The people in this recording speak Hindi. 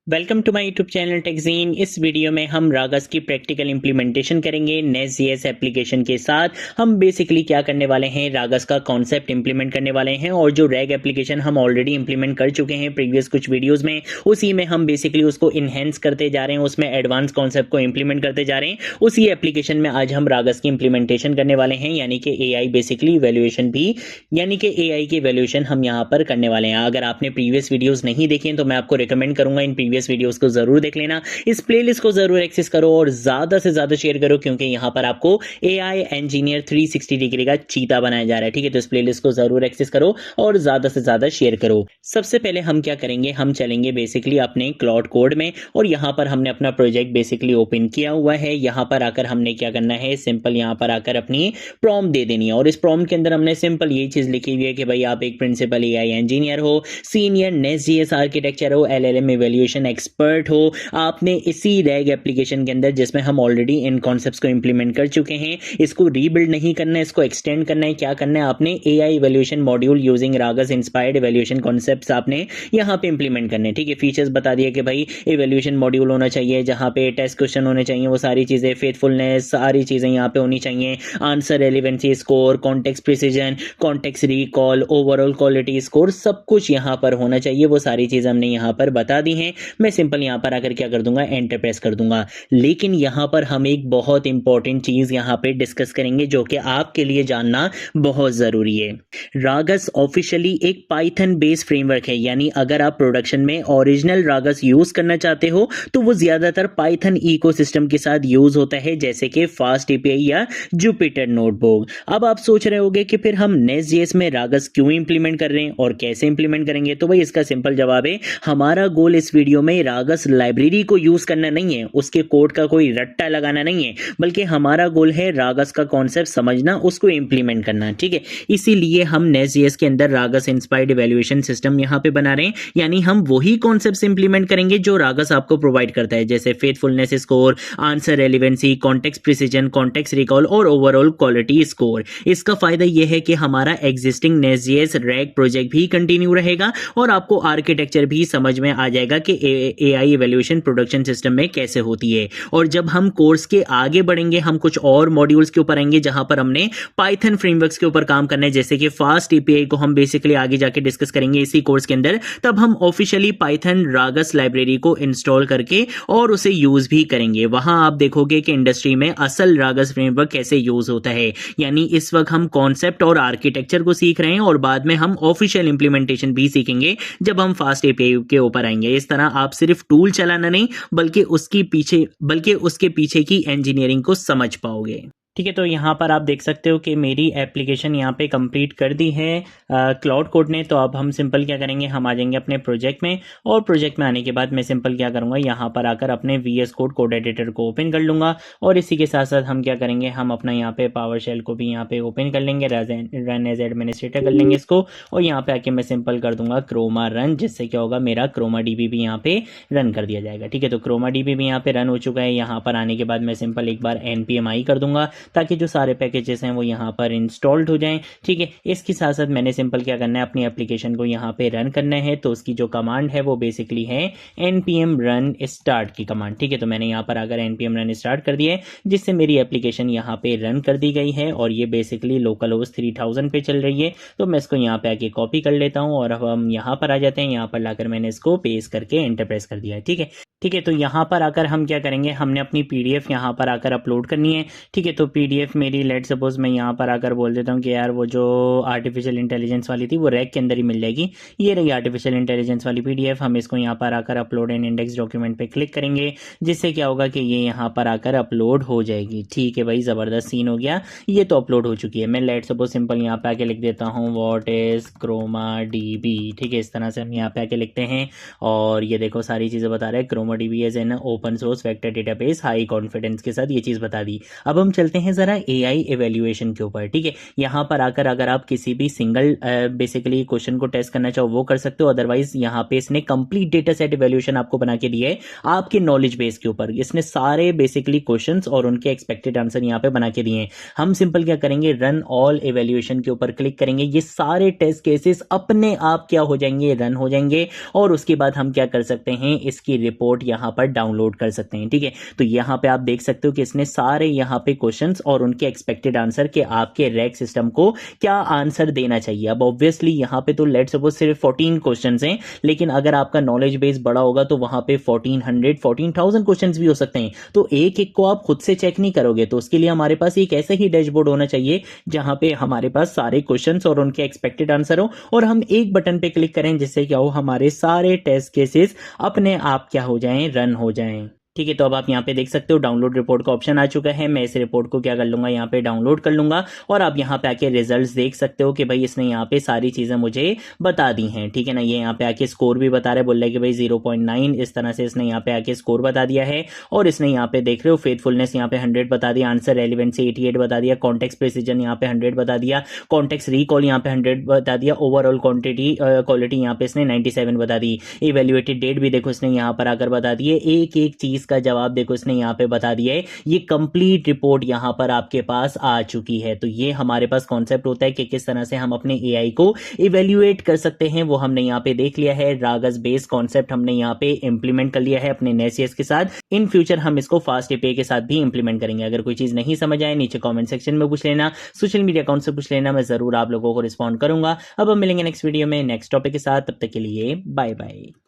Welcome to my YouTube channel टेक्जीन। इस वीडियो में हम रागस की प्रैक्टिकल इंप्लीमेंटेशन करेंगे नेस्ट.जेएस एप्लीकेशन के साथ। हम बेसिकली क्या करने वाले हैं, रागस का कॉन्सेप्ट इंप्लीमेंट करने वाले हैं और जो रैग एप्लीकेशन हम ऑलरेडी इंप्लीमेंट कर चुके हैं प्रीवियस कुछ वीडियोस में, उसी में हम बेसिकली उसको इनहेंस करते जा रहे हैं, उसमें एडवांस कॉन्सेप्ट को इंप्लीमेंट करते जा रहे हैं। उसी एप्लीकेशन में आज हम रागस की इंप्लीमेंटेशन करने वाले हैं, यानी कि एआई बेसिकली वैल्यूएशन भी, यानी कि एआई की वैल्यूएशन हम यहाँ पर करने वाले हैं। अगर आपने प्रीवियस वीडियोस नहीं देखे तो मैं आपको रिकमेंड करूंगा इन प्रीवियस वीडियोस को जरूर देख लेना। इस प्लेलिस्ट को जरूर एक्सेस करो और ज्यादा से ज्यादा शेयर करो, क्योंकि यहां पर आपको एआई इंजीनियर 360 डिग्री का चीता बनाया जा रहा है। ठीक है, तो इस प्लेलिस्ट को जरूर एक्सेस करो और ज्यादा से ज्यादा शेयर करो। सबसे पहले हम क्या करेंगे, हम चलेंगे बेसिकली अपने क्लाउड कोड में और यहां पर हमने अपना प्रोजेक्ट बेसिकली ओपन किया हुआ है। यहां पर आकर हमने क्या करना है, सिंपल यहां पर आकर अपनी प्रॉम्प्ट दे देनी है और इस प्रॉम्प्ट के अंदर हमने सिंपल ये चीज लिखी हुई है कि भाई आप एक प्रिंसिपल एआई इंजीनियर हो, सीनियर नेस्ट.जेएस आर्किटेक्चर हो, एलएलएम इवैल्यूएशन एक्सपर्ट हो। आपने इसी रैग एप्लीकेशन के अंदर, जिसमें हम ऑलरेडी इन कॉन्सेप्ट्स को इंप्लीमेंट कर चुके हैं, इसको रीबिल्ड नहीं करना है, इसको एक्सटेंड करना है। क्या करना है, आपने AI evaluation module using Ragas inspired evaluation concepts आपने यहां पे इंप्लीमेंट करने। ठीक है, फीचर्स बता दिए कि भाई इवैल्यूएशन मॉड्यूल होना चाहिए जहां पे टेस्ट क्वेश्चन होने चाहिए, वो सारी चीजें, फेथफुलनेस, सारी चीजें यहां पे होनी चाहिए, answer relevancy score, context precision, context recall, overall quality score, सब कुछ यहां पर होना चाहिए। वो सारी चीजें हमने यहां पर बता दी हैं। मैं सिंपल यहां पर आकर क्या कर दूंगा, एंटर प्रेस कर दूंगा। लेकिन यहां पर हम एक बहुत इंपॉर्टेंट चीज यहां पे डिस्कस करेंगे जो कि आपके लिए जानना बहुत जरूरी है। रागस ऑफिशियली एक पाइथन बेस्ड फ्रेमवर्क है, यानी अगर आप प्रोडक्शन में ओरिजिनल रागस यूज करना चाहते हो तो वो ज्यादातर पाइथन इकोसिस्टम के साथ यूज होता है, जैसे कि फास्ट एपीआई या जुपिटर नोटबुक। अब आप सोच रहे होंगे कि फिर हम नेस्ट.जेएस में रागस क्यों इंप्लीमेंट कर रहे हैं और कैसे इंप्लीमेंट करेंगे, तो भाई इसका सिंपल जवाब है, हमारा गोल इस वीडियो में रागस लाइब्रेरी को यूज करना नहीं है, उसके कोड का कोई रट्टा लगाना नहीं है, बल्कि हमारा गोल है रागस का कॉन्सेप्ट समझना, उसको इंप्लीमेंट करना। ठीक है, इसीलिए हम नेस्ट.जेएस के अंदर रागस इंस्पायर्ड इवैल्यूएशन सिस्टम यहां पे बना रहे हैं, यानी हम वही कॉन्सेप्ट्स इंप्लीमेंट करेंगे जो रागस आपको प्रोवाइड करता है, जैसे faithfulness score, answer relevancy, context precision, context recall और ओवरऑल क्वालिटी स्कोर। इसका फायदा यह है कि हमारा एग्जिस्टिंग नेस्ट.जेएस रैग प्रोजेक्ट भी कंटिन्यू रहेगा और आपको आर्किटेक्चर भी समझ में आ जाएगा कि एआई इवैल्यूएशन प्रोडक्शन सिस्टम में कैसे होती है। और जब हम कोर्स के आगे बढ़ेंगे, हम कुछ और मॉड्यूल्स के ऊपर आएंगे जहां पर हमने पाइथन फ्रेमवर्क्स के ऊपर काम करना है, जैसे कि फास्ट एपीआई को हम बेसिकली आगे जाके डिस्कस करेंगे इसी कोर्स के अंदर। तब हम ऑफिशियली पाइथन रागस लाइब्रेरी को इंस्टॉल करके और उसे यूज भी करेंगे। वहां आप देखोगे कि इंडस्ट्री में असल रागस फ्रेमवर्क कैसे यूज होता है, यानी इस वक्त हम कॉन्सेप्ट और आर्किटेक्चर को सीख रहे हैं और बाद में हम ऑफिशियल इंप्लीमेंटेशन भी सीखेंगे जब हम फास्ट एपीआई के ऊपर आएंगे। इस तरह आप सिर्फ टूल चलाना नहीं, बल्कि उसके पीछे की इंजीनियरिंग को समझ पाओगे। ठीक है, तो यहाँ पर आप देख सकते हो कि मेरी एप्लीकेशन यहाँ पे कंप्लीट कर दी है क्लाउड कोड ने। तो अब हम सिंपल क्या करेंगे, हम आ जाएंगे अपने प्रोजेक्ट में और प्रोजेक्ट में आने के बाद मैं सिंपल क्या करूँगा, यहाँ पर आकर अपने VS कोड कोड एडिटर को ओपन कर लूँगा और इसी के साथ साथ हम क्या करेंगे, हम अपना यहाँ पे पावर शेल को भी यहाँ पे ओपन कर लेंगे, रन एज एडमिनिस्ट्रेटर कर लेंगे इसको और यहाँ पे आके मैं सिंपल कर दूंगा क्रोमा रन, जिससे क्या होगा, मेरा क्रोमा डीबी भी यहाँ पे रन कर दिया जाएगा। ठीक है, तो क्रोमा डीबी भी यहाँ पे रन हो चुका है। यहाँ पर आने के बाद मैं सिंपल एक बार npm i कर दूंगा ताकि जो सारे पैकेजेस हैं वो यहाँ पर इंस्टॉल्ड हो जाएं। ठीक है, इसके साथ साथ मैंने सिंपल क्या करना है, अपनी एप्लीकेशन को यहाँ पे रन करना है। तो उसकी जो कमांड है वो बेसिकली है npm run start की कमांड। ठीक है, तो मैंने यहाँ पर अगर npm run start कर दिया है, जिससे मेरी एप्लीकेशन यहाँ पे रन कर दी गई है और ये बेसिकली लोकल होस्ट 3000 पे चल रही है। तो मैं इसको यहाँ पे आके कॉपी कर लेता हूँ और अब हम यहाँ पर आ जाते हैं। यहाँ पर लाकर मैंने इसको पेस्ट करके एंटर प्रेस कर दिया है। ठीक है, तो यहाँ पर आकर हम क्या करेंगे, हमने अपनी पीडीएफ यहाँ पर आकर अपलोड करनी है। ठीक है, तो पीडीएफ मेरी, लेट सपोज मैं यहाँ पर आकर बोल देता हूँ कि यार वो जो आर्टिफिशियल इंटेलिजेंस वाली थी वो रैक के अंदर ही मिल जाएगी। ये रही आर्टिफिशियल इंटेलिजेंस वाली पीडीएफ। हम इसको यहाँ पर आकर अपलोड एंड इंडेक्स डॉक्यूमेंट पे क्लिक करेंगे, जिससे क्या होगा कि ये यहाँ पर आकर अपलोड हो जाएगी। ठीक है भाई, ज़बरदस्त सीन हो गया, ये तो अपलोड हो चुकी है। मैं लेट सपोज सिंपल यहाँ पे आके लिख देता हूँ व्हाट इज क्रोमा डीबी। ठीक है, इस तरह से हम यहाँ पे आके लिखते हैं और ये देखो सारी चीज़ें बता रहे हैं, Chroma MongoDB as an open source vector database high confidence के साथ ये चीज़ बता दी। अब हम चलते हैं ज़रा AI एवेल्यूएशन के ऊपर, ठीक है। यहाँ पर आकर अगर आप किसी भी सिंगल बेसिकली क्वेश्चन को टेस्ट करना चाहो वो कर सकते हो, अदरवाइज यहाँ पे इसने कंप्लीट डेटा सेट एवेल्यूएशन आपको बना के दिया है आपके नॉलेज बेस के ऊपर। इसने सारे बेसिकली क्वेश्चंस और उनके एक्सपेक्टेड आंसर यहाँ पे बना के दिए हैं। हम सिंपल क्या करेंगे, रन ऑल एवेल्यूएशन के ऊपर क्लिक करेंगे, ये सारे टेस्ट केसेस अपने आप क्या हो जाएंगे, रन हो जाएंगे। और उसके बाद हम क्या कर सकते हैं, इसकी रिपोर्ट यहाँ पर डाउनलोड कर सकते हैं, ठीक है। तो यहाँ पे आप देख सकते हो कि इसने सारे यहाँ पे क्वेश्चंस और उनके एक्सपेक्टेड आंसर के आपके रैग सिस्टम को क्या आंसर देना चाहिए। अब ऑब्वियसली यहाँ पे तो लेट्स सपोज सिर्फ 14 क्वेश्चंस हैं, लेकिन अगर आपका नॉलेज बेस बड़ा होगा तो वहां पे 1400 क्वेश्चंस भी हो सकते हैं। तो एक एक को आप खुद से चेक नहीं करोगे, तो उसके लिए हमारे पास एक ऐसा ही डैशबोर्ड होना चाहिए जहां पे हमारे पास सारे क्वेश्चंस और उनके एक्सपेक्टेड आंसर हो, और हम एक बटन पे क्लिक करें जिससे क्या हो, हमारे सारे टेस्ट केसेस अपने आप क्या हो जाएं, रन हो जाएं, ठीक है। तो अब आप यहाँ पे देख सकते हो डाउनलोड रिपोर्ट का ऑप्शन आ चुका है। मैं इस रिपोर्ट को क्या कर लूंगा, यहाँ पे डाउनलोड कर लूंगा, और आप यहाँ पे आके रिजल्ट्स देख सकते हो कि भाई इसने यहाँ पे सारी चीजें मुझे बता दी हैं, ठीक है ना। ये यहाँ पे आके स्कोर भी बता रहा है, बोल रहा है कि भाई 0.9 इस तरह से इसने यहाँ पे आके स्कोर बता दिया है। और इसने यहाँ पे देख रहे हो फेथफुलनेस यहाँ पे 100 बता दिया, आंसर रेलिवेंसी 88 बता दिया, कॉन्टेक्स्ट प्रिसीजन यहाँ पे 100 बता दिया, कॉन्टेक्स्ट रिकॉल यहाँ पे 100 बता दिया, ओवरऑल क्वालिटी यहाँ पे इसने 97 बता दी। इवेल्युएटेड डेट भी देखो इसने यहाँ पर आकर बता दी है, एक एक चीज का जवाब देखो इसने यहाँ पे बता दिया है। ये कंप्लीट रिपोर्ट यहाँ पर आपके पास आ चुकी है। तो ये हमारे पास कॉन्सेप्ट होता है कि किस तरह से हम अपने एआई को इवेल्युएट कर सकते हैं, वो हमने यहाँ पे देख लिया है। रागस बेस कॉन्सेप्ट हमने यहाँ पे इंप्लीमेंट कर लिया है अपने नेसियस के साथ। इन फ्यूचर हम इसको फास्ट एपीआई के साथ भी इंप्लीमेंट करेंगे। अगर कोई चीज नहीं समझ आए नीचे कॉमेंट सेक्शन में पूछ लेना, सोशल मीडिया अकाउंट से पूछ लेना, मैं जरूर आप लोगों को रिस्पॉन्ड करूंगा। अब हम मिलेंगे नेक्स्ट वीडियो में नेक्स्ट टॉपिक के साथ, तब तक के लिए बाय बाय।